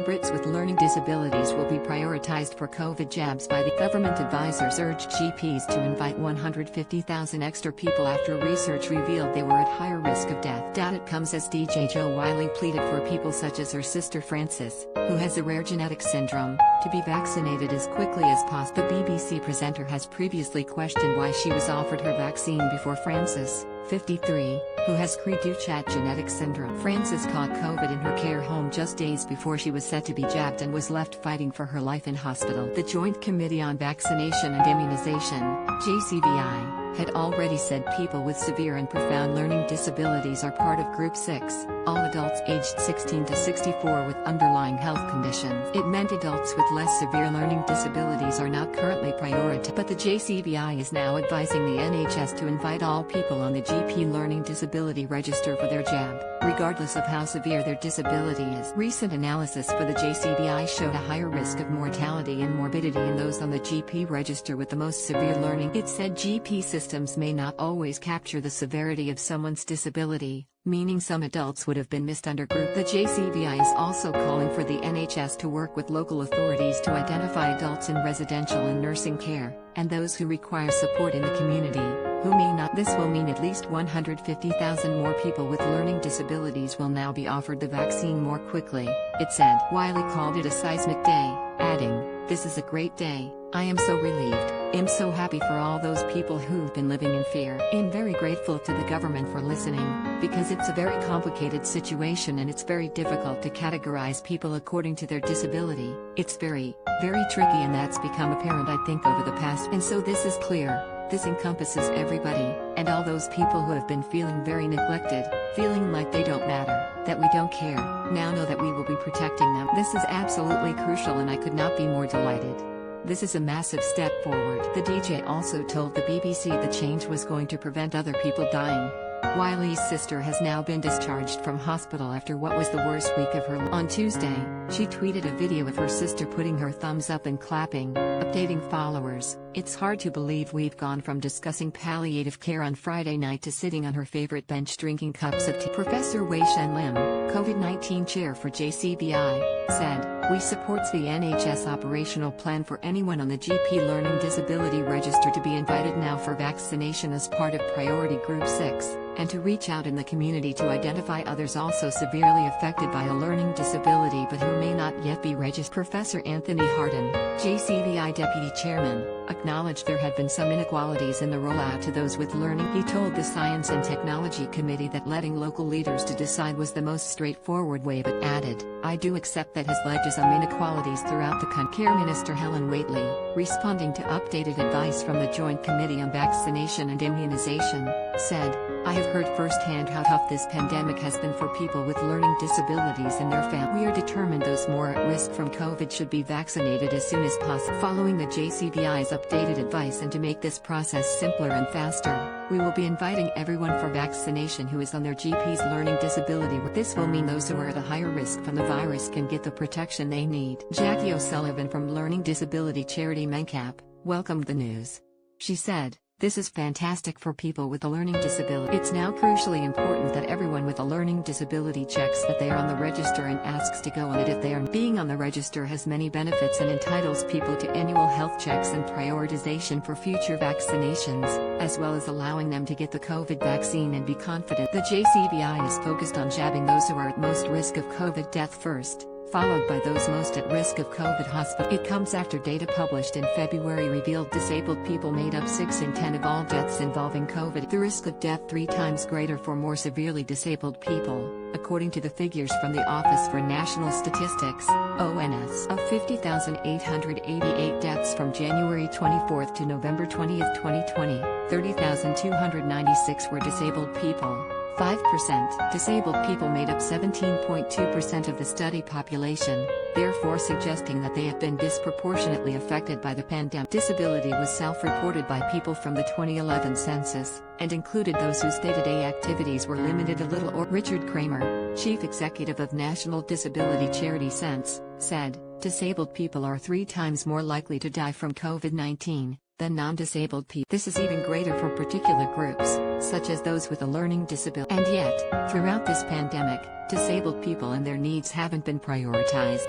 Brits with learning disabilities will be prioritised for COVID jabs by the government. Advisors urged GPs to invite 150,000 extra people after research revealed they were at higher risk of death. It comes as DJ Jo Whiley pleaded for people such as her sister Frances, who has a rare genetic syndrome, to be vaccinated as quickly as possible. The BBC presenter has previously questioned why she was offered her vaccine before Frances, 53, who has Cri du Chat genetic syndrome. Frances caught COVID in her care home just days before she was set to be jabbed and was left fighting for her life in hospital. The Joint Committee on Vaccination and Immunisation, JCVI, had already said people with severe and profound learning disabilities are part of Group 6, all adults aged 16 to 64 with underlying health conditions. It meant adults with less severe learning disabilities are not currently prioritized, but the JCVI is now advising the NHS to invite all people on the GP Learning Disability Register for their jab, regardless of how severe their disability is. Recent analysis for the JCVI showed a higher risk of mortality and morbidity in those on the GP register with the most severe learning. It said GP systems may not always capture the severity of someone's disability, meaning some adults would have been missed under group. The JCVI is also calling for the NHS to work with local authorities to identify adults in residential and nursing care, and those who require support in the community, who may not. This will mean at least 150,000 more people with learning disabilities will now be offered the vaccine more quickly, it said. Whiley called it a seismic day, adding, "This is a great day. I am so relieved. I'm so happy for all those people who've been living in fear. I'm very grateful to the government for listening, because it's a very complicated situation and it's very difficult to categorize people according to their disability. It's very, very tricky, and that's become apparent I think over the past. And so this is clear. This encompasses everybody, and all those people who have been feeling very neglected, feeling like they don't matter, that we don't care, now know that we will be protecting them. This is absolutely crucial and I could not be more delighted. This is a massive step forward." The DJ also told the BBC the change was going to prevent other people dying. Whiley's sister has now been discharged from hospital after what was the worst week of her life. On Tuesday, she tweeted a video of her sister putting her thumbs up and clapping, updating followers, "It's hard to believe we've gone from discussing palliative care on Friday night to sitting on her favorite bench drinking cups of tea." Professor Wei Shen Lim, COVID-19 chair for JCVI, said, "We support the NHS operational plan for anyone on the GP Learning Disability Register to be invited now for vaccination as part of Priority Group 6, and to reach out in the community to identify others also severely affected by a learning disability but who may not yet be registered." Professor Anthony Harden, JCVI Deputy Chairman, acknowledged there had been some inequalities in the rollout to those with learning. He told the Science and Technology Committee that letting local leaders to decide was the most straightforward way, but added, "I do accept that has led to some inequalities throughout the country." Care Minister Helen Waitley, responding to updated advice from the Joint Committee on Vaccination and Immunisation, said, "I have heard firsthand how tough this pandemic has been for people with learning disabilities and their families. We are determined those more at risk from COVID should be vaccinated as soon as possible." Following the JCVI's updated advice and to make this process simpler and faster, "We will be inviting everyone for vaccination who is on their GP's learning disability. This will mean those who are at a higher risk from the virus can get the protection they need." Jackie O'Sullivan from learning disability charity Mencap welcomed the news. She said, "This is fantastic for people with a learning disability. It's now crucially important that everyone with a learning disability checks that they are on the register and asks to go on it if they are. Being on the register has many benefits and entitles people to annual health checks and prioritization for future vaccinations, as well as allowing them to get the COVID vaccine and be confident." The JCVI is focused on jabbing those who are at most risk of COVID death first, followed by those most at risk of COVID hospital. It comes after data published in February revealed disabled people made up 6 in 10 of all deaths involving COVID. The risk of death 3 times greater for more severely disabled people, according to the figures from the Office for National Statistics, ONS. Of 50,888 deaths from January 24 to November 20, 2020, 30,296 were disabled people. 5% disabled people made up 17.2% of the study population, therefore suggesting that they have been disproportionately affected by the pandemic. Disability was self-reported by people from the 2011 census, and included those whose day-to-day activities were limited a little or. Richard Kramer, chief executive of National Disability Charity Sense, said, "Disabled people are 3 times more likely to die from COVID-19 than non-disabled people. This is even greater for particular groups, such as those with a learning disability. And yet, throughout this pandemic, disabled people and their needs haven't been prioritized."